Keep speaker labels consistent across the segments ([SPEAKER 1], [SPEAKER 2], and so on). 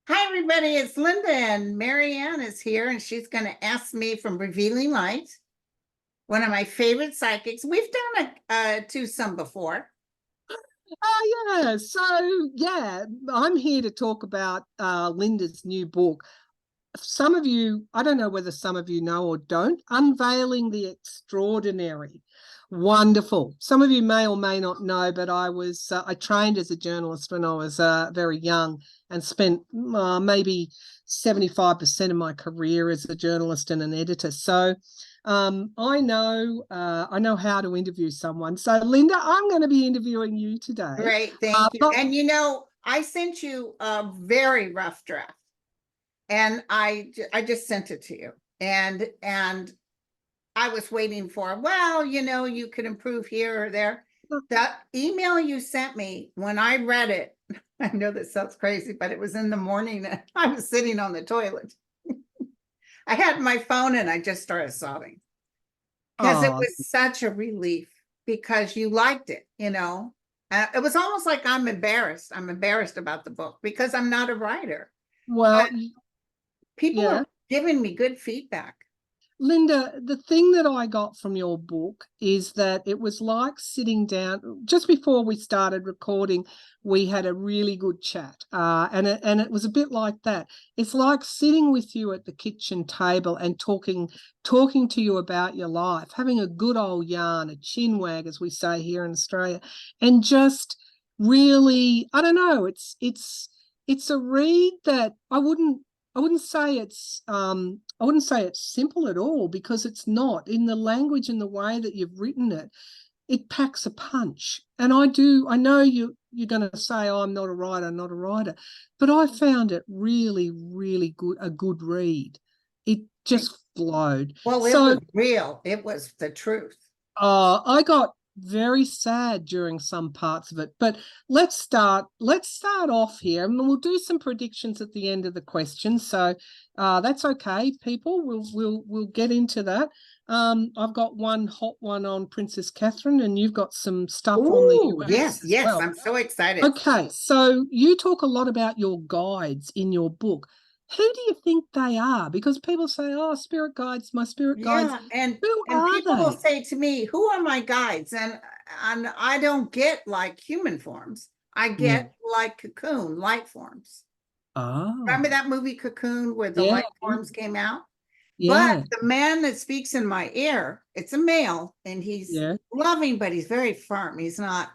[SPEAKER 1] Hi, everybody. It's Linda, and Marianne is here, and she's going to ask me from Revealing Light, one of my favorite psychics. We've done a twosome before.
[SPEAKER 2] Oh, yeah. So, yeah, I'm here to talk about Linda's new book. Some of you, I don't know whether some of you know or don't, Unveiling the Extraordinary. Wonderful. Some of you may or may not know, but I trained as a journalist when I was very young and spent maybe 75% of my career as a journalist and an editor. So I know how to interview someone. So Linda, I'm going to be interviewing you today.
[SPEAKER 1] Great, thank you. And I sent you a very rough draft, and I just sent it to you, and I was waiting for, well, you could improve here or there. The email you sent me, when I read it, I know this sounds crazy, but it was in the morning and I was sitting on the toilet. I had my phone and I just started sobbing because it was such a relief because you liked it, It was almost like I'm embarrassed. I'm embarrassed about the book because I'm not a writer.
[SPEAKER 2] Well,
[SPEAKER 1] But people are giving me good feedback.
[SPEAKER 2] Linda, the thing that I got from your book is that it was like sitting down just before we started recording. We had a really good chat, and it was a bit like that. It's like sitting with you at the kitchen table and talking to you about your life, having a good old yarn, a chin wag, as we say here in Australia, and just really, I don't know. It's a read that I wouldn't say it's simple at all, because it's not. In the language and the way that you've written it, it packs a punch. And I know you're going to say, oh, I'm not a writer, but I found it really, really good, a good read. It just flowed.
[SPEAKER 1] Well, it was real. It was the truth.
[SPEAKER 2] I got very sad during some parts of it, but let's start off here, and we'll do some predictions at the end of the question. So that's okay, people. We'll get into that. I've got one hot one on Princess Catherine, and you've got some stuff on the US.
[SPEAKER 1] Yes,
[SPEAKER 2] well.
[SPEAKER 1] I'm so excited.
[SPEAKER 2] Okay, so you talk a lot about your guides in your book. Who do you think they are? Because people say, oh, spirit guides, my spirit guides.
[SPEAKER 1] Yeah, and
[SPEAKER 2] who
[SPEAKER 1] and
[SPEAKER 2] are
[SPEAKER 1] people
[SPEAKER 2] they?
[SPEAKER 1] will say to me, "Who are my guides?" And I don't get like human forms. I get like cocoon light forms. Remember that movie Cocoon where the light forms came out? But the man that speaks in my ear, it's a male, and he's loving, but he's very firm. He's not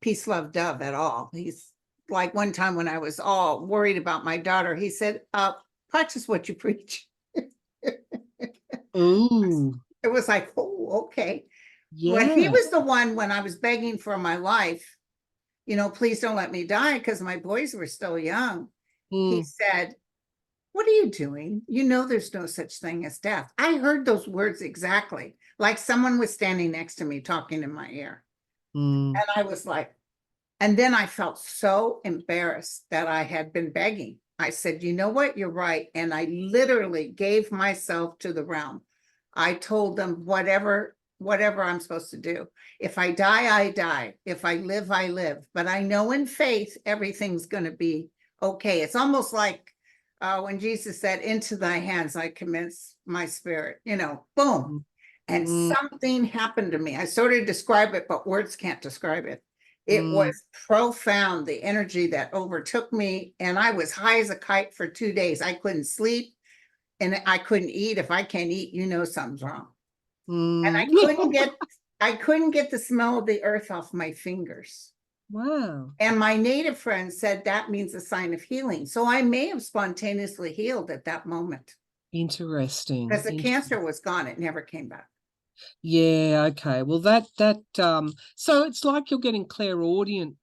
[SPEAKER 1] peace, love, dove at all. He's like, one time when I was all worried about my daughter, he said, practice what you preach.
[SPEAKER 2] Ooh.
[SPEAKER 1] It was like, oh, okay.
[SPEAKER 2] Yeah.
[SPEAKER 1] But he was the one when I was begging for my life, please don't let me die, because my boys were still young. He said, what are you doing? There's no such thing as death. I heard those words exactly, like someone was standing next to me talking in my ear. And I was like, and then I felt so embarrassed that I had been begging. I said, you know what? You're right. And I literally gave myself to the realm. I told them whatever I'm supposed to do. If I die, I die. If I live, I live. But I know in faith, everything's going to be okay. It's almost like when Jesus said, into thy hands, I commit my spirit, boom. And something happened to me. I sort of describe it, but words can't describe it. It was profound, the energy that overtook me. And I was high as a kite for 2 days. I couldn't sleep and I couldn't eat. If I can't eat, something's wrong. And I couldn't get the smell of the earth off my fingers.
[SPEAKER 2] Wow.
[SPEAKER 1] And my native friend said that means a sign of healing. So I may have spontaneously healed at that moment.
[SPEAKER 2] Interesting.
[SPEAKER 1] Because the cancer was gone. It never came back.
[SPEAKER 2] Yeah, okay. Well, so it's like you're getting clairaudient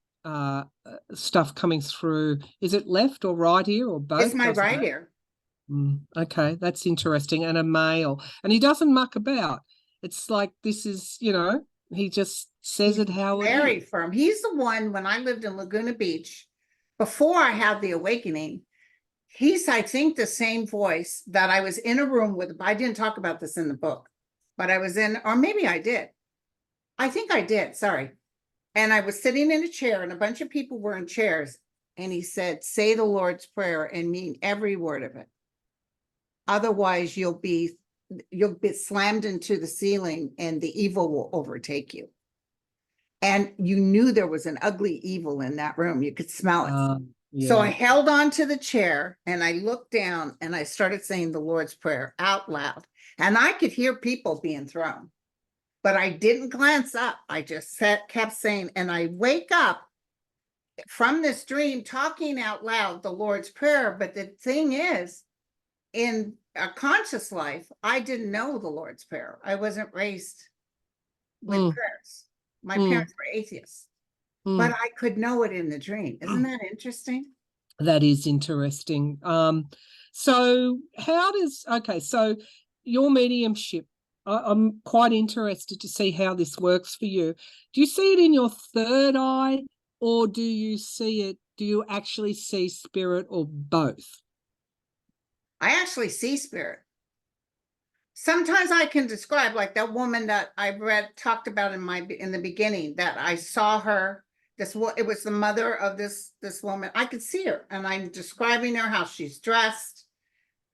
[SPEAKER 2] stuff coming through. Is it left or right ear or both?
[SPEAKER 1] It's my right ear.
[SPEAKER 2] Okay, that's interesting. And a male. And he doesn't muck about. It's like this is, he just says it how it is.
[SPEAKER 1] Very firm. He's the one, when I lived in Laguna Beach, before I had the awakening, he's, I think, the same voice that I was in a room with. I didn't talk about this in the book, but I was in, or maybe I did. I think I did, sorry. And I was sitting in a chair and a bunch of people were in chairs. and he said, say the Lord's Prayer and mean every word of it. Otherwise, you'll be slammed into the ceiling and the evil will overtake you. And you knew there was an ugly evil in that room. You could smell it. So I held on to the chair and I looked down and I started saying the Lord's Prayer out loud. And I could hear people being thrown, but I didn't glance up. I just kept saying, and I wake up from this dream talking out loud the Lord's Prayer. But the thing is, in a conscious life, I didn't know the Lord's Prayer. I wasn't raised with prayers. My parents were atheists, but I could know it in the dream. Isn't that interesting?
[SPEAKER 2] That is interesting. So how does, okay, so your mediumship, I'm quite interested to see how this works for you. Do you see it in your third eye, or do you actually see spirit, or both?
[SPEAKER 1] I actually see spirit. Sometimes I can describe, like that woman that I talked about in the beginning, that I saw her. It was the mother of this woman. I could see her, and I'm describing her, how she's dressed,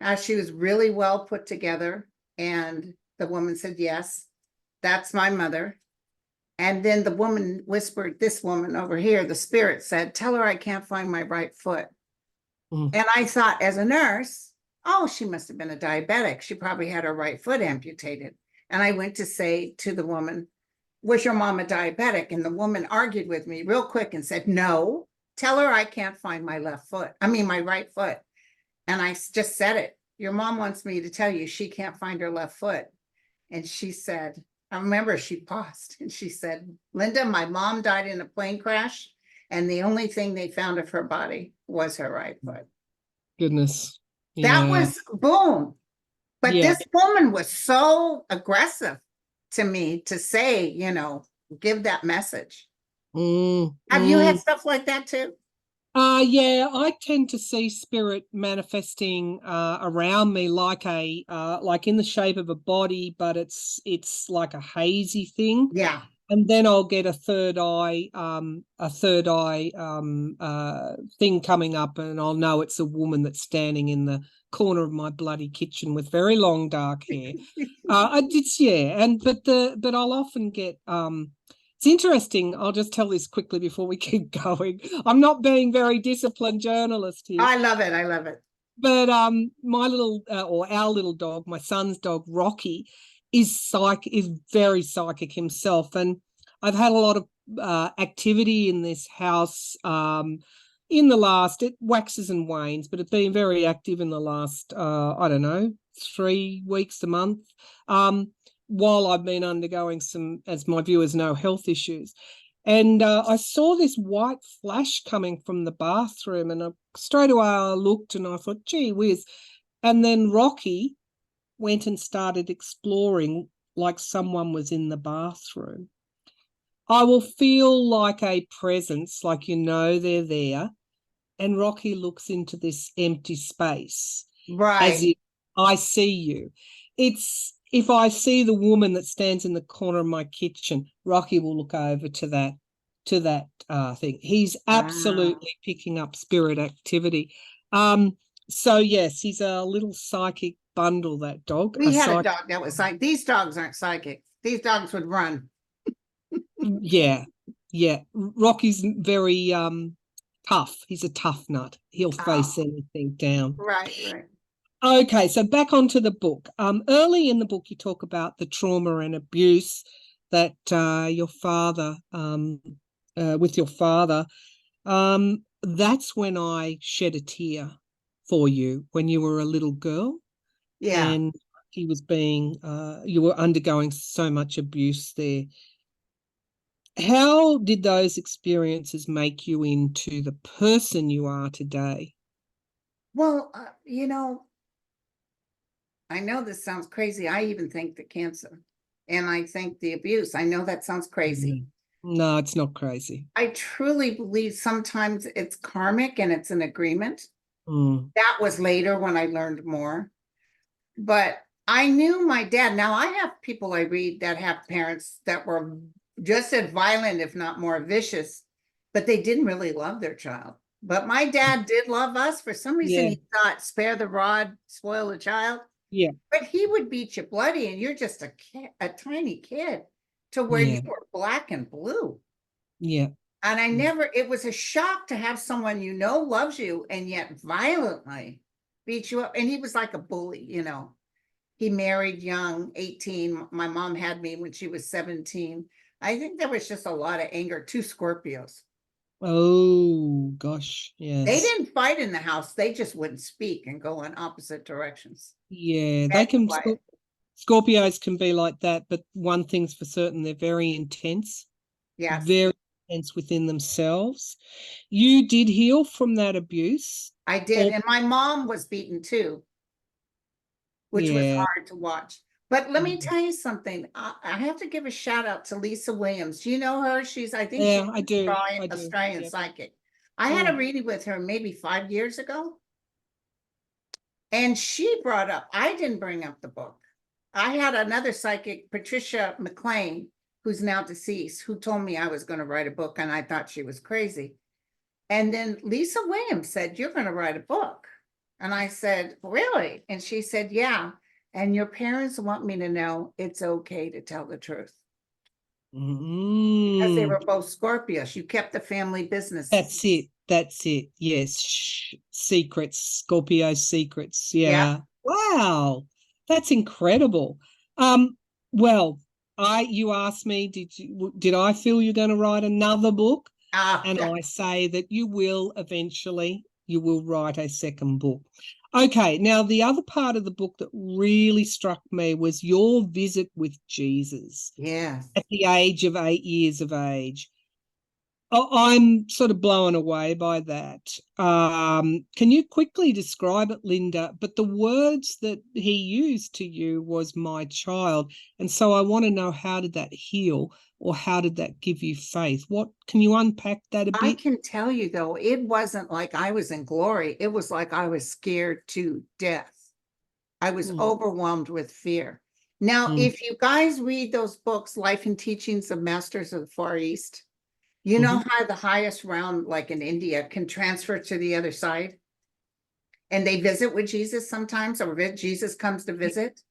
[SPEAKER 1] how she was really well put together. And the woman said, yes, that's my mother. And then the woman whispered, this woman over here, the spirit said, tell her I can't find my right foot. And I thought, as a nurse, oh, she must have been a diabetic. She probably had her right foot amputated. And I went to say to the woman, was your mom a diabetic? And the woman argued with me real quick and said, no, tell her I can't find my my right foot. And I just said it. Your mom wants me to tell you she can't find her left foot. And she said, I remember she paused and she said, Linda, my mom died in a plane crash, and the only thing they found of her body was her right foot.
[SPEAKER 2] Goodness.
[SPEAKER 1] That was boom. But this woman was so aggressive to me to say, give that message. Have you had stuff like that too?
[SPEAKER 2] I tend to see spirit manifesting around me like in the shape of a body, but it's like a hazy thing.
[SPEAKER 1] Yeah.
[SPEAKER 2] And then I'll get a third eye thing coming up, and I'll know it's a woman that's standing in the corner of my bloody kitchen with very long dark hair. But I'll often get it's interesting. I'll just tell this quickly before we keep going. I'm not being very disciplined journalist here.
[SPEAKER 1] I love it. I love it.
[SPEAKER 2] But my little or our little dog, my son's dog Rocky, is very psychic himself, and I've had a lot of activity in this house in the last, it waxes and wanes, but it's been very active in the last 3 weeks, a month, while I've been undergoing some, as my viewers know, health issues. And I saw this white flash coming from the bathroom, and straight away I looked and I thought, gee whiz. And then Rocky went and started exploring like someone was in the bathroom. I will feel like a presence, like they're there, and Rocky looks into this empty space.
[SPEAKER 1] Right.
[SPEAKER 2] As if I see you. It's, if I see the woman that stands in the corner of my kitchen, Rocky will look over to that thing. He's absolutely picking up spirit activity. So yes, he's a little psychic bundle, that dog.
[SPEAKER 1] We had a dog that was psychic. These dogs aren't psychic. These dogs would run.
[SPEAKER 2] Yeah. Rocky's very tough. He's a tough nut. He'll face anything down.
[SPEAKER 1] Right.
[SPEAKER 2] Okay, so back onto the book. Early in the book, you talk about the trauma and abuse that your father, with your father. That's when I shed a tear for you, when you were a little girl.
[SPEAKER 1] Yeah.
[SPEAKER 2] And he was you were undergoing so much abuse there. How did those experiences make you into the person you are today?
[SPEAKER 1] Well, I know this sounds crazy. I even think the cancer, and I think the abuse. I know that sounds crazy.
[SPEAKER 2] No, it's not crazy.
[SPEAKER 1] I truly believe sometimes it's karmic and it's an agreement. That was later when I learned more. But I knew my dad. Now I have people I read that have parents that were just as violent, if not more vicious, but they didn't really love their child. But my dad did love us. For some reason,
[SPEAKER 2] Yeah.
[SPEAKER 1] he thought spare the rod, spoil the child.
[SPEAKER 2] Yeah.
[SPEAKER 1] But he would beat you bloody, and you're just a kid, a tiny kid, to where you
[SPEAKER 2] Yeah.
[SPEAKER 1] were black and blue.
[SPEAKER 2] Yeah.
[SPEAKER 1] And I never, it was a shock to have someone you know loves you and yet violently beat you up. And he was like a bully, you know. He married young, 18. My mom had me when she was 17. I think there was just a lot of anger, two Scorpios.
[SPEAKER 2] Oh gosh,
[SPEAKER 1] They
[SPEAKER 2] yes.
[SPEAKER 1] didn't fight in the house, they just wouldn't speak and go in opposite directions.
[SPEAKER 2] Yeah, they
[SPEAKER 1] That's
[SPEAKER 2] can.
[SPEAKER 1] why,
[SPEAKER 2] Scorpios can be like that, but one thing's for certain, they're
[SPEAKER 1] yes,
[SPEAKER 2] very intense within themselves. You did heal from that abuse,
[SPEAKER 1] I did.
[SPEAKER 2] or
[SPEAKER 1] And my mom was beaten too, which was
[SPEAKER 2] yeah,
[SPEAKER 1] hard to watch. But let me tell you something. I have to give a shout out to Lisa Williams. Do you know her? I think she's
[SPEAKER 2] yeah, I
[SPEAKER 1] an
[SPEAKER 2] do,
[SPEAKER 1] Australian
[SPEAKER 2] yeah.
[SPEAKER 1] psychic. I had a
[SPEAKER 2] Mm,
[SPEAKER 1] reading with her maybe 5 years ago. And she brought up, I didn't bring up the book. I had another psychic, Patricia McLean, who's now deceased, who told me I was going to write a book, and I thought she was crazy. And then Lisa Williams said, "You're going to write a book." And I said, "Really?" And she said, "Yeah. And your parents want me to know it's okay to tell the truth." Because they
[SPEAKER 2] mm.
[SPEAKER 1] were both Scorpios. You kept the family business.
[SPEAKER 2] That's it. That's it. Yes. Secrets, Scorpio secrets.
[SPEAKER 1] Yeah.
[SPEAKER 2] Yeah. Wow. That's incredible. Well, you asked me, did I feel you're going to write another book?
[SPEAKER 1] Ah,
[SPEAKER 2] And I say that you will eventually, you will write a second book. Okay, now the other part of the book that really struck me was your visit with Jesus
[SPEAKER 1] yes.
[SPEAKER 2] at the age of 8 years of age. I'm sort of blown away by that. Can you quickly describe it, Linda? But the words that he used to you was "my child." And so I want to know, how did that heal, or how did that give you faith? What can you unpack that a
[SPEAKER 1] I
[SPEAKER 2] bit?
[SPEAKER 1] can tell you though, it wasn't like I was in glory. It was like I was scared to death. I was
[SPEAKER 2] Mm,
[SPEAKER 1] overwhelmed with fear. Now,
[SPEAKER 2] mm,
[SPEAKER 1] if you guys read those books, Life and Teachings of Masters of the Far East, you know
[SPEAKER 2] mhm.
[SPEAKER 1] how the highest realm, like in India, can transfer to the other side? And they visit with Jesus sometimes, or Jesus comes to
[SPEAKER 2] Yep,
[SPEAKER 1] visit.
[SPEAKER 2] yep.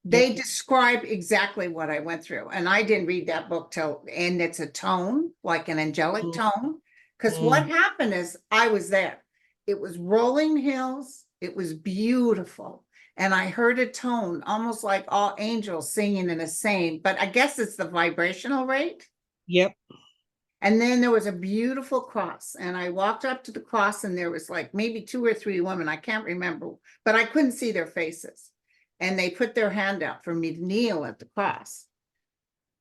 [SPEAKER 1] They describe exactly what I went through. And I didn't read that book till, and it's a tone, like an angelic
[SPEAKER 2] Mm,
[SPEAKER 1] tone. Because what
[SPEAKER 2] mm.
[SPEAKER 1] happened is I was there. It was rolling hills. It was beautiful. And I heard a tone, almost like all angels singing in the same, but I guess it's the vibrational rate.
[SPEAKER 2] Yep.
[SPEAKER 1] And then there was a beautiful cross. And I walked up to the cross, and there was like maybe 2 or 3 women. I can't remember, but I couldn't see their faces. And they put their hand out for me to kneel at the cross.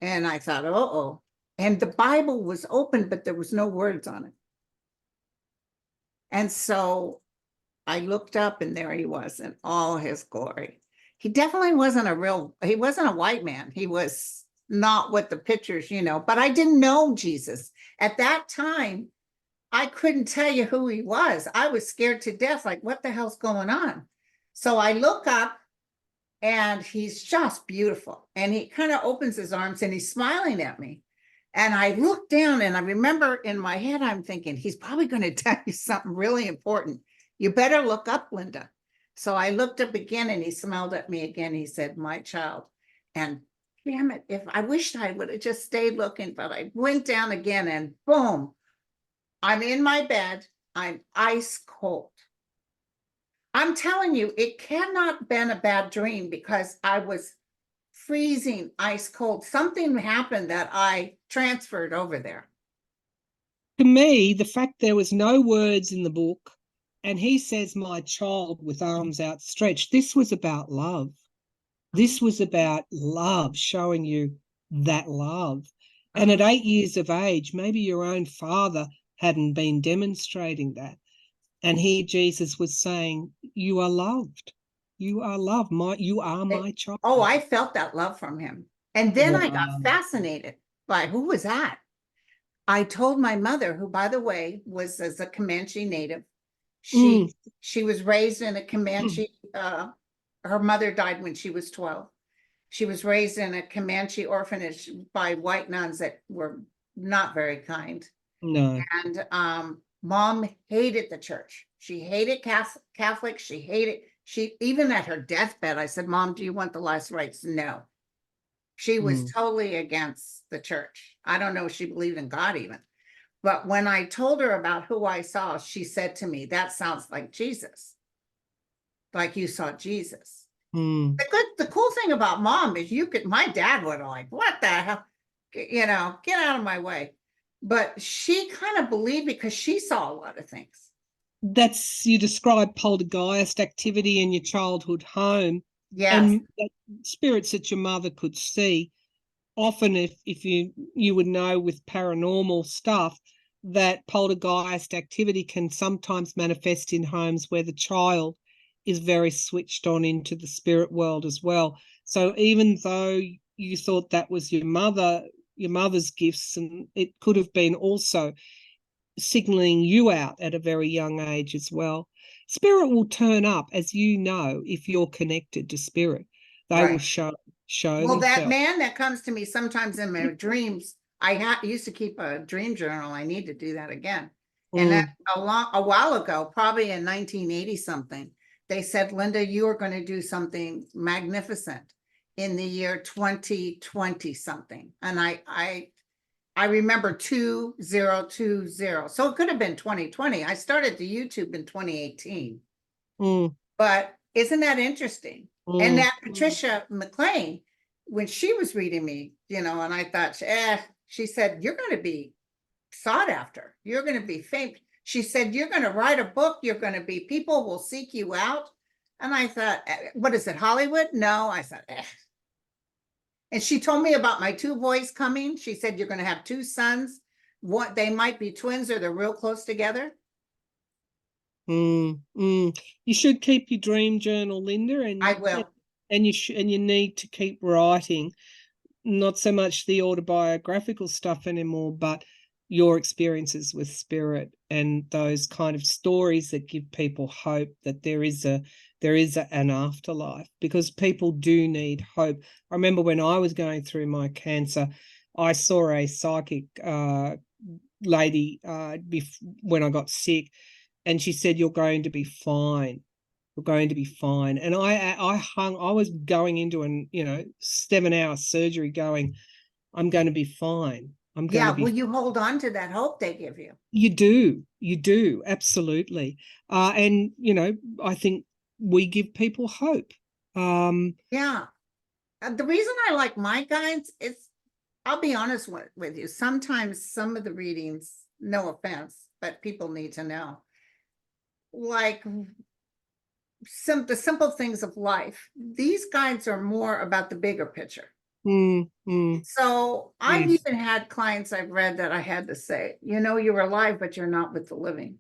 [SPEAKER 1] And I thought, oh. And the Bible was open, but there was no words on it. And so I looked up, and there he was in all his glory. He definitely he wasn't a white man. He was not what the pictures, but I didn't know Jesus. At that time, I couldn't tell you who he was. I was scared to death. Like, what the hell's going on? So I look up, and he's just beautiful. And he kind of opens his arms, and he's smiling at me. And I look down, and I remember in my head, I'm thinking, he's probably going to tell you something really important. You better look up, Linda. So I looked up again, and he smiled at me again. He said, "My child." And damn it, if I wished I would have just stayed looking, but I went down again, and boom, I'm in my bed. I'm ice cold. I'm telling you, it cannot been a bad dream, because I was freezing ice cold. Something happened that I transferred over there.
[SPEAKER 2] To me, the fact there was no words in the book, and he says "my child" with arms outstretched, this was about love. This was about love, showing you that love. And at 8 years of age, maybe your own father hadn't been demonstrating that. And here Jesus was saying, "You are loved. You are loved. You are my child."
[SPEAKER 1] Oh, I felt that love from him. And then I got
[SPEAKER 2] Wow.
[SPEAKER 1] fascinated by, who was that? I told my mother, who, by the way, was as a Comanche native.
[SPEAKER 2] Mm.
[SPEAKER 1] She was raised in a Comanche. Her mother died when she was 12. She was raised in a Comanche orphanage by white nuns that were not very kind.
[SPEAKER 2] No.
[SPEAKER 1] And Mom hated the church. She hated Catholic. She even at her deathbed, I said, Mom, do you want the last rites? No. She was totally against the church. I don't know if she believed in God even. But when I told her about who I saw, she said to me, that sounds like Jesus. Like you saw Jesus. The cool thing about Mom is my dad would have like, what the hell? Get out of my way. But she kind of believed because she saw a lot of things.
[SPEAKER 2] You describe poltergeist activity in your childhood home.
[SPEAKER 1] Yes.
[SPEAKER 2] And spirits that your mother could see. Often if you would know with paranormal stuff that poltergeist activity can sometimes manifest in homes where the child is very switched on into the spirit world as well. So even though you thought that was your mother's gifts, and it could have been also signaling you out at a very young age as well. Spirit will turn up, as you know, if you're connected to spirit. They will show
[SPEAKER 1] well, that
[SPEAKER 2] themselves.
[SPEAKER 1] man that comes to me sometimes in my dreams, I used to keep a dream journal. I need to do that again. And that a while ago, probably in 1980 something, they said, Linda, you are going to do something magnificent in the year 2020 something. And I remember 2020. So it could have been 2020. I started the YouTube in 2018. But isn't that interesting? And that Patricia McLean, when she was reading me, and I thought, she said, you're going to be sought after. You're going to be famous. She said, you're going to write a book. You're going to be, people will seek you out. And I thought, what is it, Hollywood? No, I said, And she told me about my 2 boys coming. She said, you're going to have 2 sons. They might be twins or they're real close together.
[SPEAKER 2] You should keep your dream journal, Linda, and
[SPEAKER 1] I will.
[SPEAKER 2] And you need to keep writing, not so much the autobiographical stuff anymore, but your experiences with spirit and those kind of stories that give people hope that there is an afterlife, because people do need hope. I remember when I was going through my cancer, I saw a psychic lady when I got sick, and she said, you're going to be fine. You're going to be fine. And I was going into 7-hour surgery going, I'm going to be fine.
[SPEAKER 1] Will you hold on to that hope they give you?
[SPEAKER 2] You do, absolutely. And, I think we give people hope.
[SPEAKER 1] The reason I like my guides is, I'll be honest with you, sometimes some of the readings, no offense, but people need to know, like the simple things of life. These guides are more about the bigger picture. So I've even had clients I've read that I had to say, you're alive, but you're not with the living.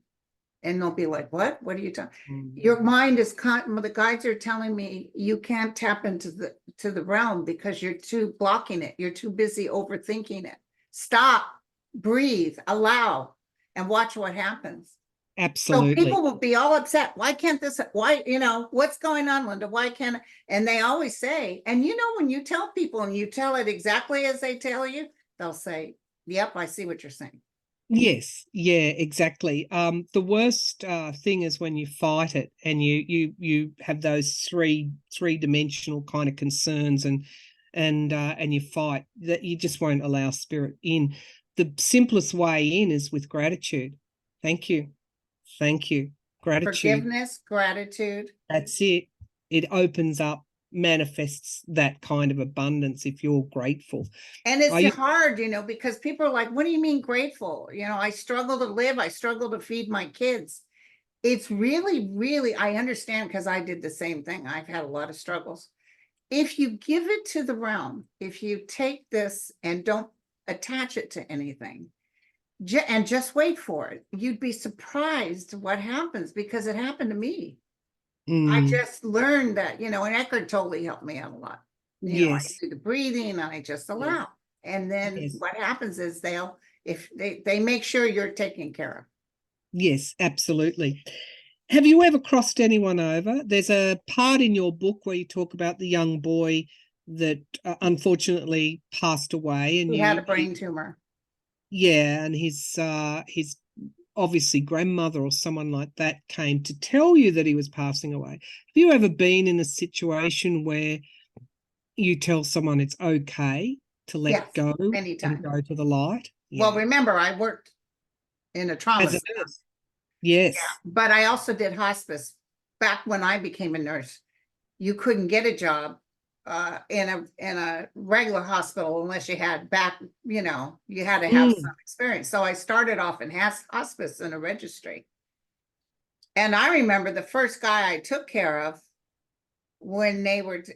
[SPEAKER 1] And they'll be like, what are you talking? Your mind is the guides are telling me you can't tap into the realm because you're too blocking it. You're too busy overthinking it. Stop, breathe, allow, and watch what happens.
[SPEAKER 2] Absolutely.
[SPEAKER 1] So people will be all upset. Why can't this? Why, what's going on, Linda? Why can't? And they always say, and when you tell people and you tell it exactly as they tell you, they'll say, yep, I see what you're saying.
[SPEAKER 2] Yes, yeah, exactly. The worst thing is when you fight it and you have those three-dimensional kind of concerns and you fight, that you just won't allow spirit in. The simplest way in is with gratitude. Thank you. Gratitude.
[SPEAKER 1] Forgiveness, gratitude.
[SPEAKER 2] That's it. It opens up, manifests that kind of abundance if you're grateful.
[SPEAKER 1] And it's hard, because people are like, what do you mean grateful? I struggle to live. I struggle to feed my kids. It's really, really, I understand, because I did the same thing. I've had a lot of struggles. If you give it to the realm, if you take this and don't attach it to anything, and just wait for it, you'd be surprised what happens, because it happened to me. I just learned that, and Eckhart totally helped me out a lot. I do the breathing and I just allow. And then what happens is they make sure you're taken care of.
[SPEAKER 2] Yes, absolutely. Have you ever crossed anyone over? There's a part in your book where you talk about the young boy that unfortunately passed away, and
[SPEAKER 1] He had a brain tumor.
[SPEAKER 2] Yeah, and his obviously grandmother or someone like that came to tell you that he was passing away. Have you ever been in a situation where you tell someone it's okay to let
[SPEAKER 1] Yes,
[SPEAKER 2] go and
[SPEAKER 1] anytime.
[SPEAKER 2] go to the light?
[SPEAKER 1] Well,
[SPEAKER 2] Yeah.
[SPEAKER 1] remember, I worked in a trauma
[SPEAKER 2] As a
[SPEAKER 1] center.
[SPEAKER 2] nurse. Yes.
[SPEAKER 1] But I also did hospice back when I became a nurse. You couldn't get a job in a regular hospital unless you had you had to have some experience. So I started off in hospice in a registry. And I remember the first guy I took care of when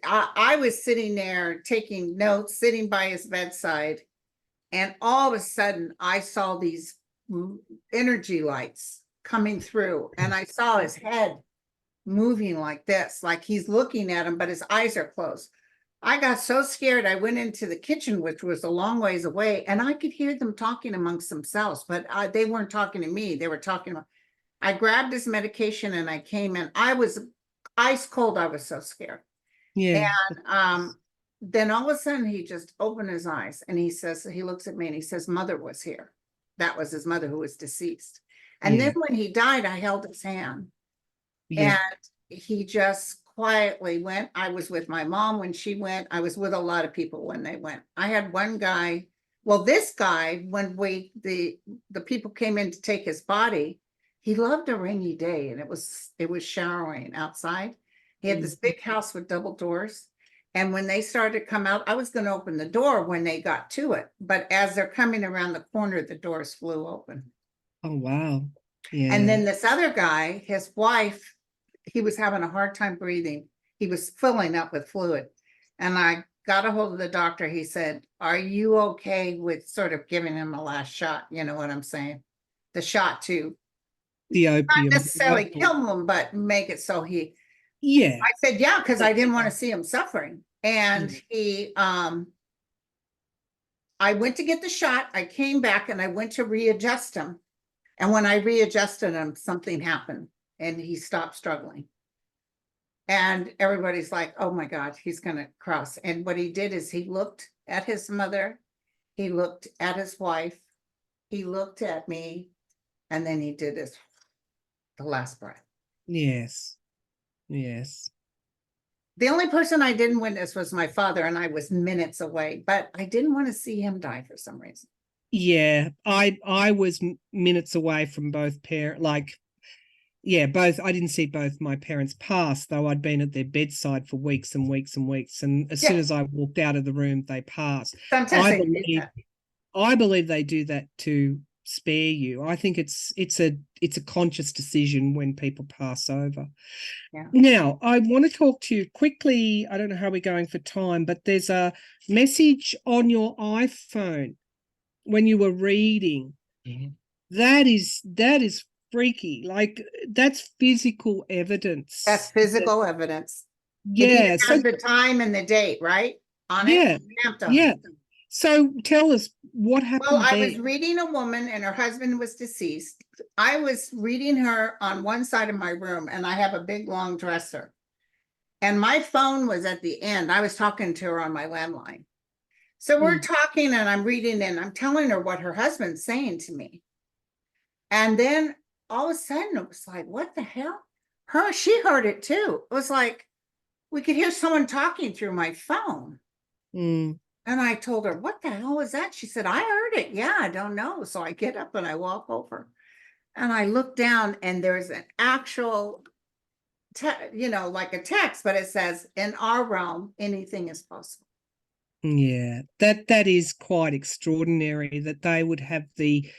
[SPEAKER 1] I was sitting there taking notes, sitting by his bedside. And all of a sudden I saw these energy lights coming through, and I saw his head moving like this, like he's looking at him, but his eyes are closed. I got so scared, I went into the kitchen, which was a long ways away, and I could hear them talking amongst themselves, but they weren't talking to me. They were talking about, I grabbed his medication and I came in. I was ice cold. I was so scared.
[SPEAKER 2] Yeah.
[SPEAKER 1] And then all of a sudden he just opened his eyes and he looks at me and he says, mother was here. That was his mother who was deceased. And then when he died, I held his hand. And he just quietly went. I was with my mom when she went. I was with a lot of people when they went. I had one guy, well, this guy, when the people came in to take his body, he loved a rainy day, and it was showering outside. He had this big house with double doors. And when they started to come out, I was going to open the door when they got to it. But as they're coming around the corner, the doors flew open.
[SPEAKER 2] Oh, wow. Yeah.
[SPEAKER 1] And then this other guy, his wife, he was having a hard time breathing. He was filling up with fluid. And I got a hold of the doctor. He said, are you okay with sort of giving him a last shot? You know what I'm saying? The shot to
[SPEAKER 2] the opium.
[SPEAKER 1] not necessarily kill him, but make it so he.
[SPEAKER 2] Yeah.
[SPEAKER 1] I said, yeah, because I didn't want to see him suffering. And I went to get the shot. I came back and I went to readjust him. And when I readjusted him, something happened and he stopped struggling. And everybody's like, oh my God, he's going to cross. And what he did is he looked at his mother, he looked at his wife, he looked at me, and then he did the last breath.
[SPEAKER 2] Yes. Yes.
[SPEAKER 1] The only person I didn't witness was my father, and I was minutes away, but I didn't want to see him die for some reason.
[SPEAKER 2] Yeah, I was minutes away from both parents, both. I didn't see both my parents pass, though I'd been at their bedside for weeks and weeks and weeks. And as soon as I walked out of the room, they passed.
[SPEAKER 1] Sometimes
[SPEAKER 2] I believe they do that to spare you. I think it's a conscious decision when people pass over.
[SPEAKER 1] Yeah.
[SPEAKER 2] Now, I want to talk to you quickly. I don't know how we're going for time, but there's a message on your iPhone when you were reading. That is freaky. Like, that's physical evidence.
[SPEAKER 1] That's physical evidence.
[SPEAKER 2] Yeah.
[SPEAKER 1] So the time and the date, right? On it.
[SPEAKER 2] Yeah. So tell us what happened.
[SPEAKER 1] Well, I was reading a woman and her husband was deceased. I was reading her on one side of my room, and I have a big long dresser. And my phone was at the end. I was talking to her on my landline. So we're talking and I'm reading and I'm telling her what her husband's saying to me. And then all of a sudden it was like, what the hell? She heard it too. It was like, we could hear someone talking through my phone. And I told her, what the hell was that? She said, I heard it. Yeah, I don't know. So I get up and I walk over and I look down and there's an actual, like a text, but it says, in our realm, anything is possible.
[SPEAKER 2] Yeah, that is quite extraordinary that they would have the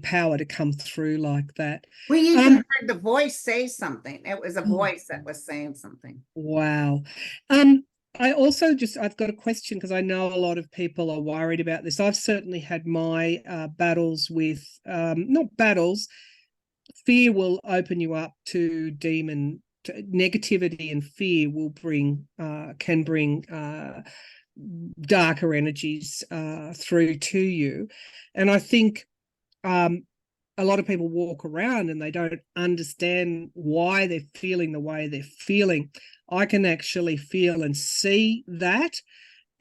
[SPEAKER 2] power to come through like that.
[SPEAKER 1] We even heard the voice say something. It was a voice that was saying something.
[SPEAKER 2] Wow. I've got a question because I know a lot of people are worried about this. I've certainly had my battles with, not battles, fear will open you up to negativity, and fear can bring darker energies through to you. And I think a lot of people walk around and they don't understand why they're feeling the way they're feeling. I can actually feel and see that.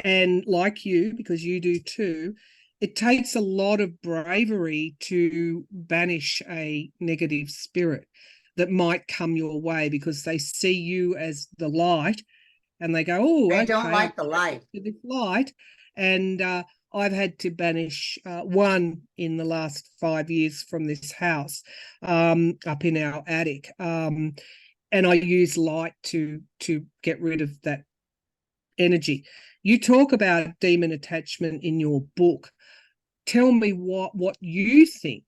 [SPEAKER 2] And like you, because you do too, it takes a lot of bravery to banish a negative spirit that might come your way, because they see you as the light and they go, oh,
[SPEAKER 1] They don't
[SPEAKER 2] okay, I'm
[SPEAKER 1] like the light.
[SPEAKER 2] to this light. And I've had to banish one in the last 5 years from this house, up in our attic. And I use light to get rid of that energy. You talk about demon attachment in your book. Tell me what you think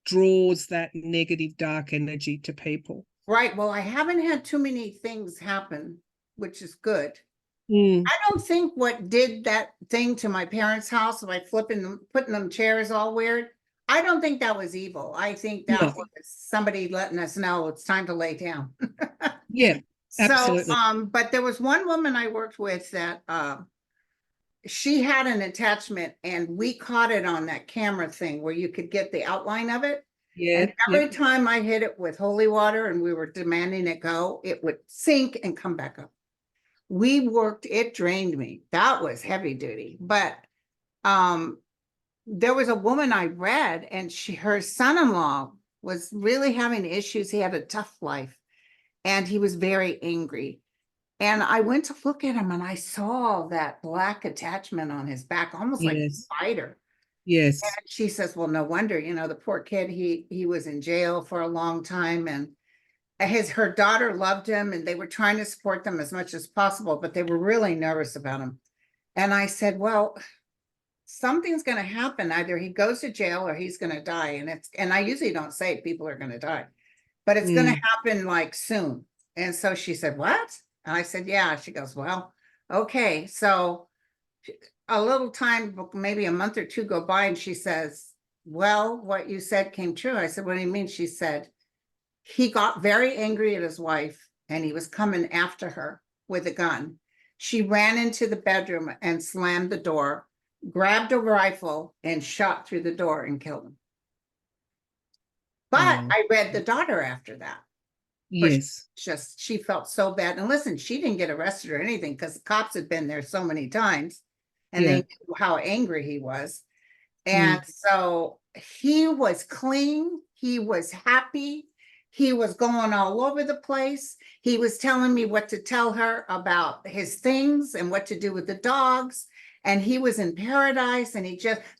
[SPEAKER 2] draws that negative, dark energy to people.
[SPEAKER 1] Right. Well, I haven't had too many things happen, which is good.
[SPEAKER 2] Mm.
[SPEAKER 1] I don't think what did that thing to my parents' house by putting them chairs all weird. I don't think that was evil. I think that
[SPEAKER 2] No.
[SPEAKER 1] was somebody letting us know it's time to lay down.
[SPEAKER 2] Yeah,
[SPEAKER 1] So,
[SPEAKER 2] absolutely.
[SPEAKER 1] but there was one woman I worked with that she had an attachment, and we caught it on that camera thing where you could get the outline of it.
[SPEAKER 2] Yeah,
[SPEAKER 1] And every
[SPEAKER 2] yeah,
[SPEAKER 1] time I hit it with holy water and we were demanding it go, it would sink and come back up. We worked, it drained me. That was heavy duty. But um there was a woman I read, and her son-in-law was really having issues. He had a tough life and he was very angry. And I went to look at him and I saw that black attachment on his back, almost like a
[SPEAKER 2] yes,
[SPEAKER 1] spider.
[SPEAKER 2] yes,
[SPEAKER 1] She says, well, no wonder, the poor kid, he was in jail for a long time, and her daughter loved him and they were trying to support them as much as possible, but they were really nervous about him. And I said, well, something's going to happen. Either he goes to jail or he's going to die. And I usually don't say people are going to die, but it's going to happen like soon. And so she said, what? And I said, yeah. She goes, well, okay. So a little time, maybe a month or two go by, and she says, well, what you said came true. I said, what do you mean? She said, he got very angry at his wife and he was coming after her with a gun. She ran into the bedroom and slammed the door, grabbed a rifle, and shot through the door and killed him. But
[SPEAKER 2] oh,
[SPEAKER 1] I read the daughter after that.
[SPEAKER 2] yes,
[SPEAKER 1] She felt so bad. And listen, she didn't get arrested or anything because the cops had been there so many times and they
[SPEAKER 2] yeah,
[SPEAKER 1] knew how angry he was. And
[SPEAKER 2] mm,
[SPEAKER 1] so he was clean. He was happy. He was going all over the place. He was telling me what to tell her about his things and what to do with the dogs. And he was in paradise, and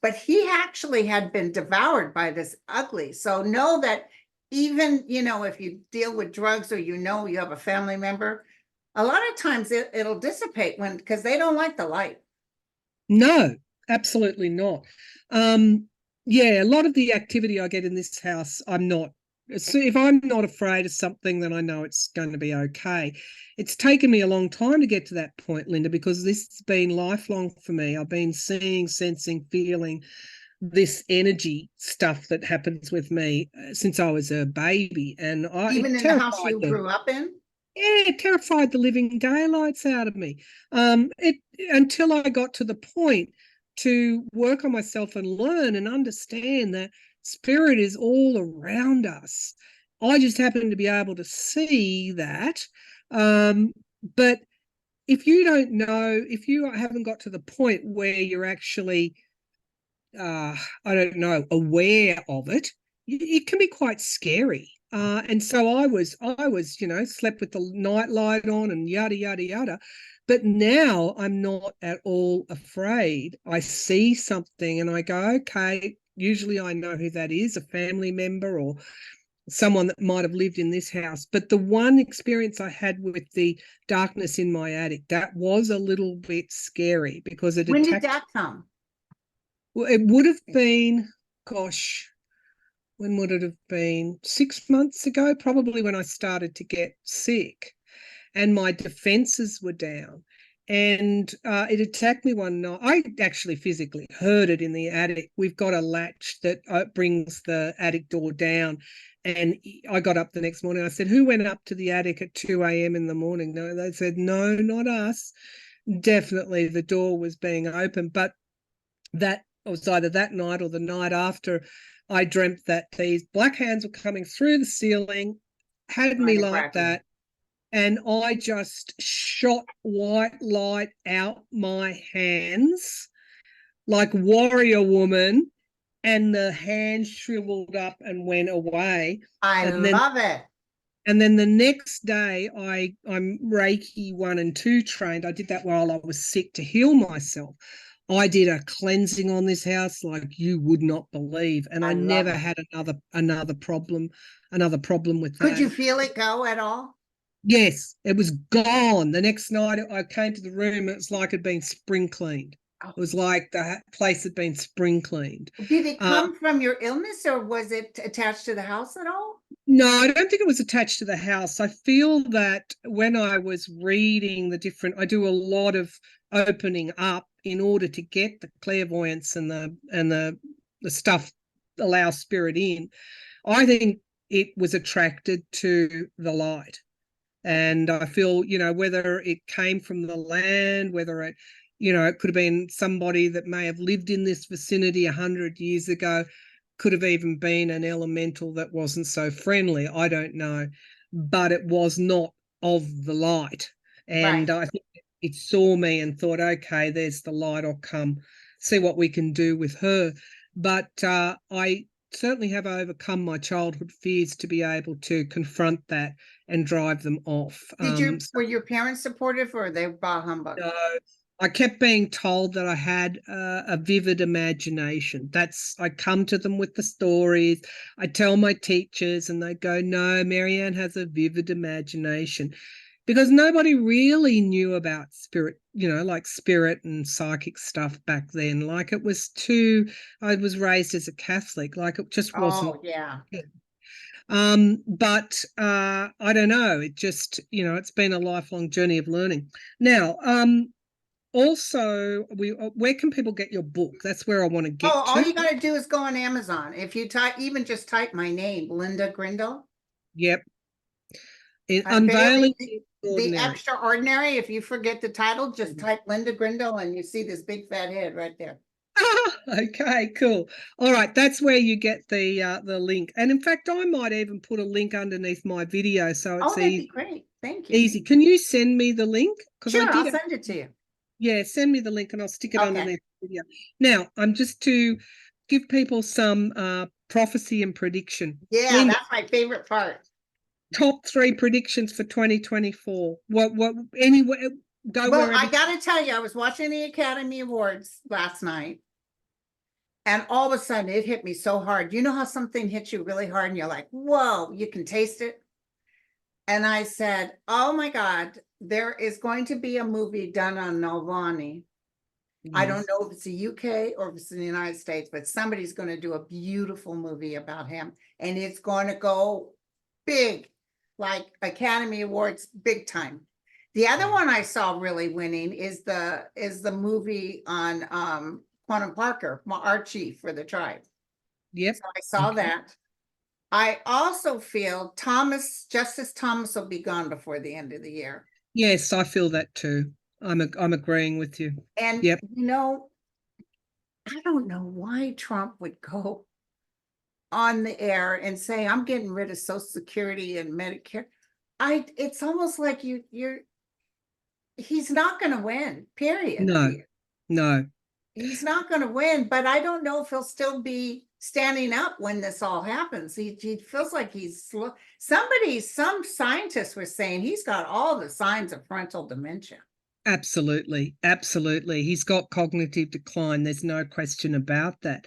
[SPEAKER 1] but he actually had been devoured by this ugly. So know that even, if you deal with drugs or you have a family member, a lot of times it'll dissipate because they don't like the light.
[SPEAKER 2] no, absolutely not. Yeah, a lot of the activity I get in this house, I'm not. So if I'm not afraid of something, then I know it's going to be okay. It's taken me a long time to get to that point, Linda, because this has been lifelong for me. I've been seeing, sensing, feeling this energy stuff that happens with me since I was a baby, and
[SPEAKER 1] Even
[SPEAKER 2] it
[SPEAKER 1] in the house
[SPEAKER 2] terrified
[SPEAKER 1] you
[SPEAKER 2] the
[SPEAKER 1] grew up in?
[SPEAKER 2] yeah, it terrified the living daylights out of me. It until I got to the point to work on myself and learn and understand that spirit is all around us. I just happen to be able to see that. But if you don't know, if you haven't got to the point where you're actually I don't know, aware of it, it can be quite scary. And so I was, slept with the night light on and yada, yada, yada. But now I'm not at all afraid. I see something and I go, okay, usually I know who that is, a family member or someone that might have lived in this house. But the one experience I had with the darkness in my attic, that was a little bit scary because it
[SPEAKER 1] When did
[SPEAKER 2] attacked.
[SPEAKER 1] that come?
[SPEAKER 2] Well, it would have been, gosh, when would it have been? 6 months ago, probably when I started to get sick and my defenses were down. And it attacked me one night. I actually physically heard it in the attic. We've got a latch that brings the attic door down. And I got up the next morning. I said, who went up to the attic at 2 a.m. in the morning? No, they said, no, not us. Definitely the door was being opened. But that was either that night or the night after, I dreamt that these black hands were coming through the ceiling, had me like that, and I just shot white light out my hands like warrior woman, and the hand shriveled up and went away.
[SPEAKER 1] I
[SPEAKER 2] And then
[SPEAKER 1] love it.
[SPEAKER 2] the next day I'm Reiki 1 and 2 trained. I did that while I was sick to heal myself. I did a cleansing on this house like you would not believe, and
[SPEAKER 1] I
[SPEAKER 2] I
[SPEAKER 1] love
[SPEAKER 2] never
[SPEAKER 1] it.
[SPEAKER 2] had another problem with
[SPEAKER 1] Could
[SPEAKER 2] that.
[SPEAKER 1] you feel it go at all?
[SPEAKER 2] Yes, it was gone. The next night I came to the room, it was like it had been spring cleaned.
[SPEAKER 1] Oh.
[SPEAKER 2] It was like the place had been spring cleaned.
[SPEAKER 1] Did it come from your illness, or was it attached to the house at all?
[SPEAKER 2] No, I don't think it was attached to the house. I feel that when I was reading I do a lot of opening up in order to get the clairvoyance and the stuff, allow spirit in. I think it was attracted to the light. And I feel, whether it came from the land, whether it could have been somebody that may have lived in this vicinity 100 years ago, could have even been an elemental that wasn't so friendly. I don't know. But it was not of the light. And
[SPEAKER 1] Right.
[SPEAKER 2] I think it saw me and thought, okay, there's the light. I'll come see what we can do with her. But I certainly have overcome my childhood fears to be able to confront that and drive them off.
[SPEAKER 1] Were your parents supportive, or they bah humbug?
[SPEAKER 2] No, I kept being told that I had a vivid imagination. I come to them with the stories. I tell my teachers and they go, no, Marianne has a vivid imagination, because nobody really knew about spirit, like spirit and psychic stuff back then. Like I was raised as a Catholic, like it just wasn't.
[SPEAKER 1] Oh, yeah.
[SPEAKER 2] But I don't know. It just, it's been a lifelong journey of learning. Now, also, where can people get your book? That's where I want to get
[SPEAKER 1] Oh, all
[SPEAKER 2] to.
[SPEAKER 1] you got to do is go on Amazon. If you just type my name, Linda Grindle.
[SPEAKER 2] Yep.
[SPEAKER 1] Unveiling
[SPEAKER 2] Unveiling
[SPEAKER 1] the,
[SPEAKER 2] the Ordinary.
[SPEAKER 1] Extraordinary. If you forget the title, just type Linda Grindle and you see this big fat head right there.
[SPEAKER 2] Okay, cool. All right, that's where you get the link. And in fact, I might even put a link underneath my video so it's
[SPEAKER 1] That'd be great. Thank you.
[SPEAKER 2] easy. Can you send me the link? Because
[SPEAKER 1] Sure, I'll send it to you.
[SPEAKER 2] Yeah, send me the link and I'll stick it underneath the video. Now, I'm just to give people some prophecy and prediction.
[SPEAKER 1] Yeah,
[SPEAKER 2] Linda,
[SPEAKER 1] that's my favorite part.
[SPEAKER 2] top 3 predictions for 2024. Anywhere, go
[SPEAKER 1] Well,
[SPEAKER 2] wherever.
[SPEAKER 1] I got to tell you, I was watching the Academy Awards last night, and all of a sudden it hit me so hard. You know how something hits you really hard and you're like, whoa, you can taste it? And I said, oh my God, there is going to be a movie done on Nalvani. I don't know if it's the UK or if it's in the United States, but somebody's going to do a beautiful movie about him, and it's going to go big, like Academy Awards, big time. The other one I saw really winning is the movie on Quantum Parker, Archie for the tribe.
[SPEAKER 2] Yep.
[SPEAKER 1] So I saw that. I also feel Justice Thomas will be gone before the end of the year.
[SPEAKER 2] Yes, I feel that too. I'm agreeing with you.
[SPEAKER 1] And
[SPEAKER 2] yep.
[SPEAKER 1] I don't know why Trump would go on the air and say, I'm getting rid of Social Security and Medicare. It's almost like he's not going to win, period.
[SPEAKER 2] No.
[SPEAKER 1] He's not going to win, but I don't know if he'll still be standing up when this all happens. He feels like he's slow. Some scientists were saying he's got all the signs of frontal dementia.
[SPEAKER 2] Absolutely. He's got cognitive decline. There's no question about that.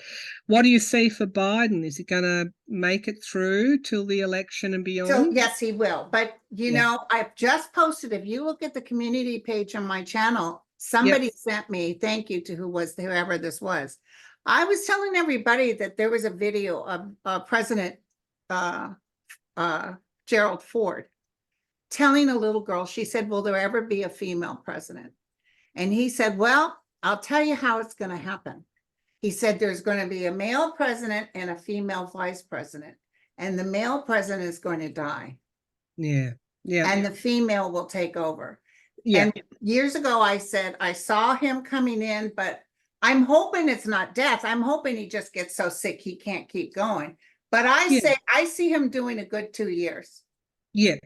[SPEAKER 2] What do you see for Biden? Is he going to make it through till the election and beyond?
[SPEAKER 1] So yes, he will. But I've just posted, if you look at the community page on my channel, somebody sent me, thank you to whoever this was. I was telling everybody that there was a video of President Gerald Ford telling a little girl, she said, will there ever be a female president? And he said, well, I'll tell you how it's going to happen. He said, there's going to be a male president and a female vice president, and the male president is going to die.
[SPEAKER 2] Yeah.
[SPEAKER 1] And the female will take over.
[SPEAKER 2] Yeah.
[SPEAKER 1] And years ago, I said, I saw him coming in, but I'm hoping it's not death. I'm hoping he just gets so sick he can't keep going. But I see him doing a good 2 years.
[SPEAKER 2] Yeah.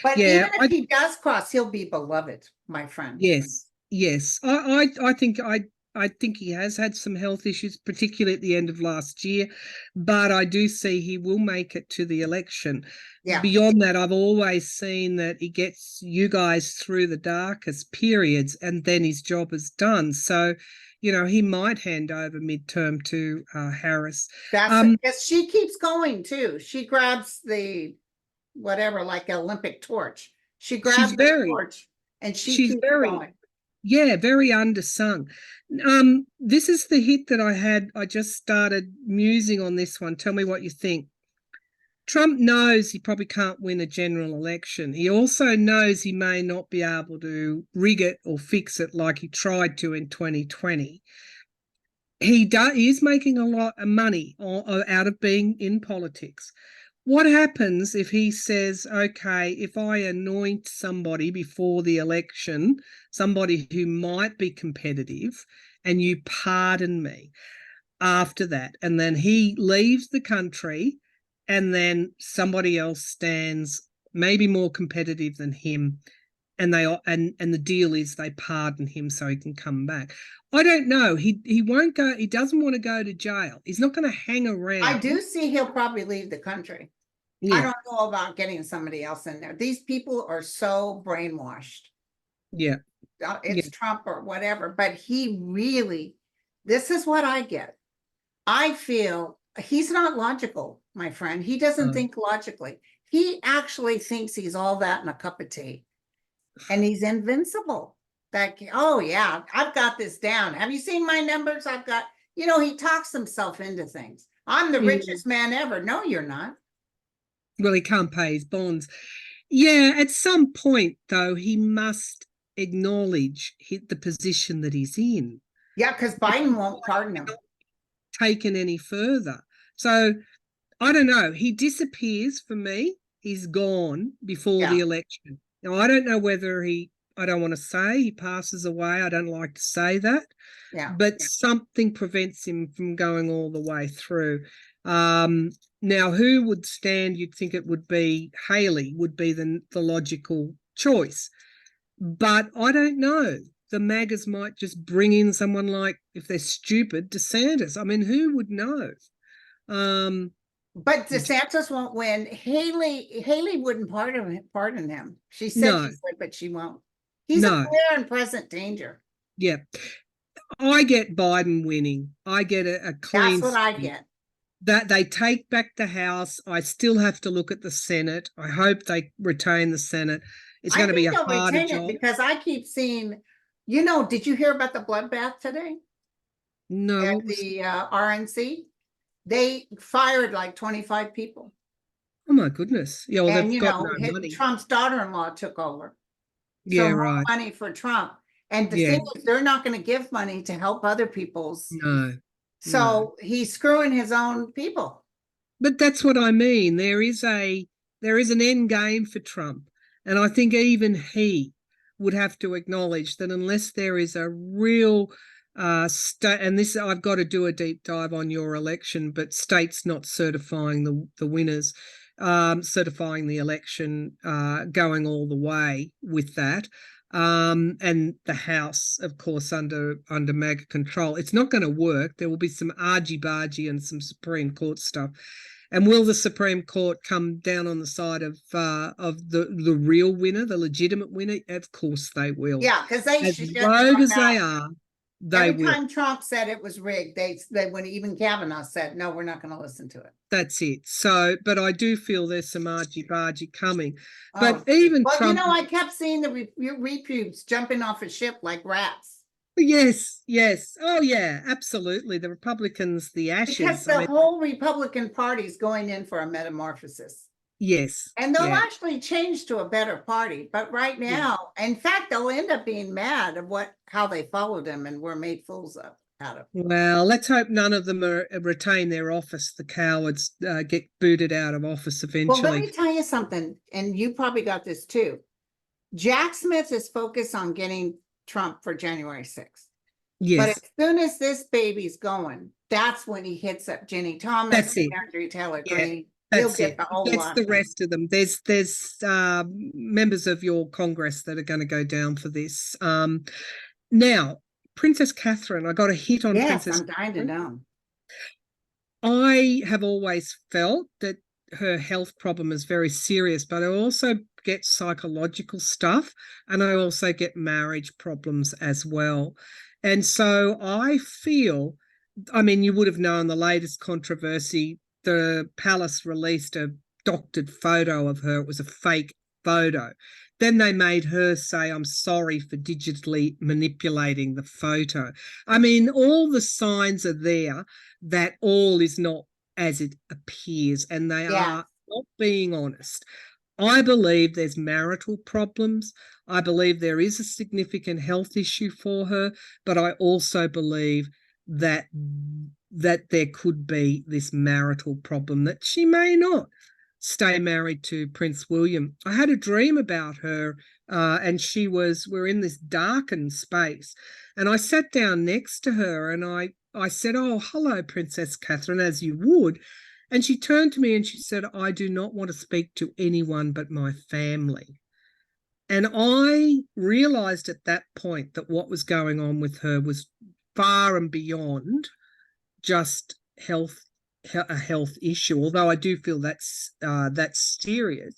[SPEAKER 1] But even if he does cross, he'll be beloved, my friend.
[SPEAKER 2] Yes. I think I think he has had some health issues, particularly at the end of last year, but I do see he will make it to the election.
[SPEAKER 1] Yeah.
[SPEAKER 2] Beyond that, I've always seen that he gets you guys through the darkest periods and then his job is done. So, he might hand over midterm to Harris.
[SPEAKER 1] That's because she keeps going too. She grabs the whatever, like Olympic torch. She grabs the torch and she keeps going.
[SPEAKER 2] Yeah, very undersung. This is the hit that I had. I just started musing on this one. Tell me what you think. Trump knows he probably can't win a general election. He also knows he may not be able to rig it or fix it like he tried to in 2020. He is making a lot of money out of being in politics. What happens if he says, okay, if I anoint somebody before the election, somebody who might be competitive, and you pardon me after that, and then he leaves the country and then somebody else stands maybe more competitive than him, and the deal is they pardon him so he can come back. I don't know. He won't go. He doesn't want to go to jail. He's not going to hang around.
[SPEAKER 1] I do see he'll probably leave the country. Yeah. I don't know about getting somebody else in there. These people are so brainwashed.
[SPEAKER 2] Yeah.
[SPEAKER 1] It's Trump or whatever, but he really, this is what I get. I feel he's not logical, my friend. He doesn't think logically. He actually thinks he's all that in a cup of tea. And he's invincible. Oh yeah, I've got this down. Have you seen my numbers? I've got, he talks himself into things. I'm the richest man ever. No, you're not.
[SPEAKER 2] Well, he can't pay his bonds. Yeah, at some point, though, he must acknowledge the position that he's in.
[SPEAKER 1] Yeah, because Biden won't pardon him.
[SPEAKER 2] Taken any further. So, I don't know. He disappears for me. He's gone before the election. Now, I don't know whether I don't want to say he passes away. I don't like to say that. Yeah. But something prevents him from going all the way through. Now, who would stand? You'd think it would be Haley would be the logical choice. But I don't know. The MAGAs might just bring in someone like, if they're stupid, DeSantis. I mean, who would know?
[SPEAKER 1] But DeSantis won't win. Haley wouldn't pardon him. She said she would, but she won't. He's a clear and present danger.
[SPEAKER 2] Yeah. I get Biden winning. I get a clean.
[SPEAKER 1] That's what I get.
[SPEAKER 2] That they take back the House. I still have to look at the Senate. I hope they retain the Senate. It's going to be a harder job.
[SPEAKER 1] Because I keep seeing, did you hear about the bloodbath today?
[SPEAKER 2] No.
[SPEAKER 1] At the RNC? They fired like 25 people.
[SPEAKER 2] Oh my goodness. Yeah, well,
[SPEAKER 1] and, no money. Trump's daughter-in-law took over.
[SPEAKER 2] Yeah,
[SPEAKER 1] so
[SPEAKER 2] right.
[SPEAKER 1] Money for Trump. And the thing is, they're not going to give money to help other people's.
[SPEAKER 2] No.
[SPEAKER 1] So he's screwing his own people.
[SPEAKER 2] But that's what I mean. There is an end game for Trump. And I think even he would have to acknowledge that unless there is a real and this, I've got to do a deep dive on your election, but states not certifying the winners, certifying the election, going all the way with that. And the House, of course, under MAGA control. It's not going to work. There will be some argy-bargy and some Supreme Court stuff. And will the Supreme Court come down on the side of the real winner, the legitimate winner? Of course they will.
[SPEAKER 1] Yeah, because
[SPEAKER 2] as rogue as they are, they
[SPEAKER 1] every
[SPEAKER 2] will.
[SPEAKER 1] Time Trump said it was rigged, they when even Kavanaugh said, no, we're not going to listen to it.
[SPEAKER 2] That's it. So, but I do feel there's some argy-bargy coming. But even Trump,
[SPEAKER 1] I kept seeing the repubes jumping off a ship like rats.
[SPEAKER 2] Yes. Oh, yeah, absolutely. The Republicans, the ashes.
[SPEAKER 1] Because the whole Republican Party is going in for a metamorphosis.
[SPEAKER 2] Yes.
[SPEAKER 1] And they'll actually change to a better party. But right now, in fact, they'll end up being mad of how they followed him and were made fools out of.
[SPEAKER 2] Well, let's hope none of them retain their office. The cowards get booted out of office eventually.
[SPEAKER 1] Well, let me tell you something, and you probably got this too. Jack Smith is focused on getting Trump for January 6th.
[SPEAKER 2] Yes.
[SPEAKER 1] But as soon as this baby's going, that's when he hits up Ginny Thomas and Andrew Taylor Greene. He'll get the whole lot.
[SPEAKER 2] The rest of them. There's members of your Congress that are going to go down for this. Now, Princess Catherine, I got a hit on
[SPEAKER 1] Yes,
[SPEAKER 2] Princess
[SPEAKER 1] I'm dying to
[SPEAKER 2] Catherine.
[SPEAKER 1] know.
[SPEAKER 2] I have always felt that her health problem is very serious, but I also get psychological stuff and I also get marriage problems as well. And so I feel, I mean, you would have known the latest controversy, the palace released a doctored photo of her. It was a fake photo. Then they made her say, I'm sorry for digitally manipulating the photo. I mean, all the signs are there that all is not as it appears, and they
[SPEAKER 1] Yeah.
[SPEAKER 2] are not being honest. I believe there's marital problems. I believe there is a significant health issue for her, but I also believe that there could be this marital problem, that she may not stay married to Prince William. I had a dream about her, and we're in this darkened space, and I sat down next to her and I said, oh, hello, Princess Catherine, as you would. And she turned to me and she said, I do not want to speak to anyone but my family. And I realised at that point that what was going on with her was far and beyond just a health issue, although I do feel that's serious.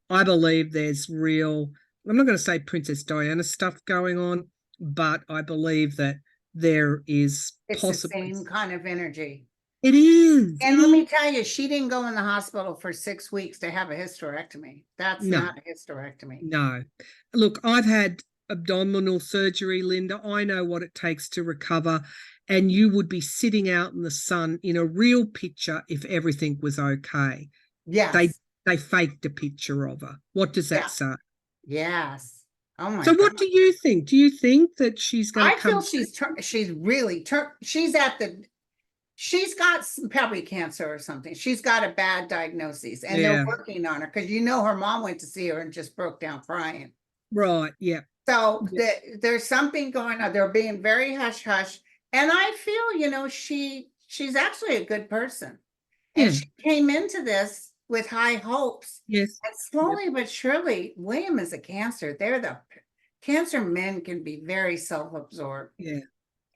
[SPEAKER 2] I believe there's real, I'm not going to say Princess Diana stuff going on, but I believe that there is
[SPEAKER 1] It's the
[SPEAKER 2] possibly.
[SPEAKER 1] same kind of energy.
[SPEAKER 2] It is.
[SPEAKER 1] And let me tell you, she didn't go in the hospital for 6 weeks to have a hysterectomy. That's not a hysterectomy.
[SPEAKER 2] No. Look, I've had abdominal surgery, Linda. I know what it takes to recover. And you would be sitting out in the sun in a real picture if everything was okay.
[SPEAKER 1] Yes.
[SPEAKER 2] They faked a picture of her. What does that say?
[SPEAKER 1] Yes. Oh my
[SPEAKER 2] So
[SPEAKER 1] God.
[SPEAKER 2] what do you think? Do you think that she's going to come?
[SPEAKER 1] I feel she's really she's got some pelvic cancer or something. She's got a bad diagnosis and they're working on her because her mom went to see her and just broke down crying.
[SPEAKER 2] Right. Yeah.
[SPEAKER 1] So there's something going on. They're being very hush hush. And I feel, she's actually a good person. And she came into this with high hopes.
[SPEAKER 2] Yes.
[SPEAKER 1] And slowly but surely, William is a Cancer. Cancer men can be very self-absorbed.
[SPEAKER 2] Yeah.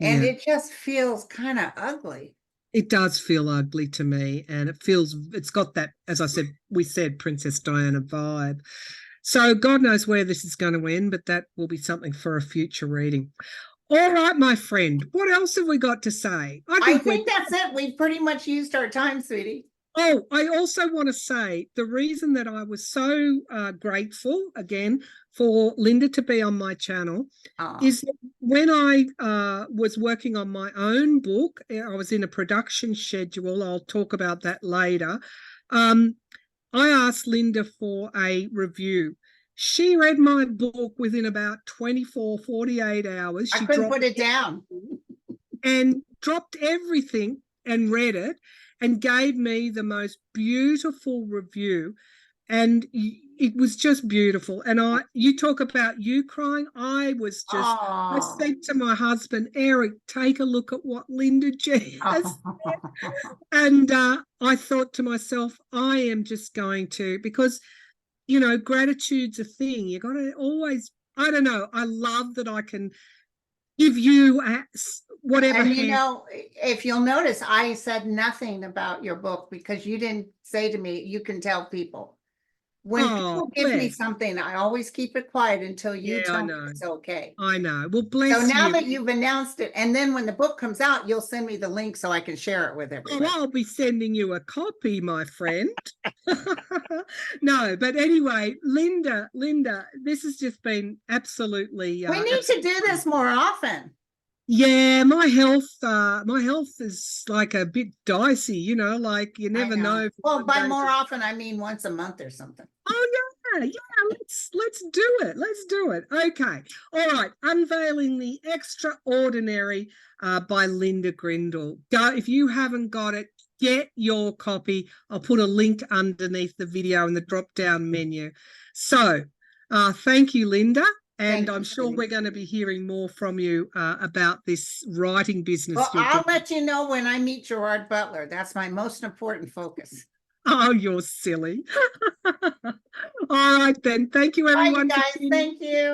[SPEAKER 1] And it just feels kind of ugly.
[SPEAKER 2] It does feel ugly to me, and it's got that, as I said, we said Princess Diana vibe. So God knows where this is going to end, but that will be something for a future reading. All right, my friend, what else have we got to say?
[SPEAKER 1] I think that's it. We've pretty much used our time, sweetie.
[SPEAKER 2] Oh, I also want to say the reason that I was so grateful, again, for Linda to be on my channel is that when I was working on my own book, I was in a production schedule. I'll talk about that later. I asked Linda for a review. She read my book within about 24, 48 hours.
[SPEAKER 1] I couldn't put it down.
[SPEAKER 2] And dropped everything and read it and gave me the most beautiful review. And it was just beautiful. And you talk about you crying. I said to my husband, Eric, take a look at what Linda G has said. And I thought to myself, I am just going to, because, gratitude's a thing. You got to always, I don't know. I love that I can give you whatever.
[SPEAKER 1] And if you'll notice, I said nothing about your book because you didn't say to me, you can tell people. When people give me something, I always keep it quiet until you tell me it's okay.
[SPEAKER 2] I know. Well, bless you.
[SPEAKER 1] So now that you've announced it, and then when the book comes out, you'll send me the link so I can share it with everybody.
[SPEAKER 2] Oh, I'll be sending you a copy, my friend. No, but anyway, Linda, this has just been absolutely.
[SPEAKER 1] We need to do this more often.
[SPEAKER 2] Yeah, my health is like a bit dicey, like you never know.
[SPEAKER 1] Well, by more often, I mean once a month or something.
[SPEAKER 2] Oh yeah, let's do it. Let's do it. Okay. All right. Unveiling the Extraordinary by Linda Grindle. If you haven't got it, get your copy. I'll put a link underneath the video in the drop-down menu. So thank you, Linda. And I'm sure we're going to be hearing more from you about this writing business.
[SPEAKER 1] Well, I'll let you know when I meet Gerard Butler. That's my most important focus.
[SPEAKER 2] Oh, you're silly. All right, then. Thank you, everyone.
[SPEAKER 1] Bye, guys. Thank you.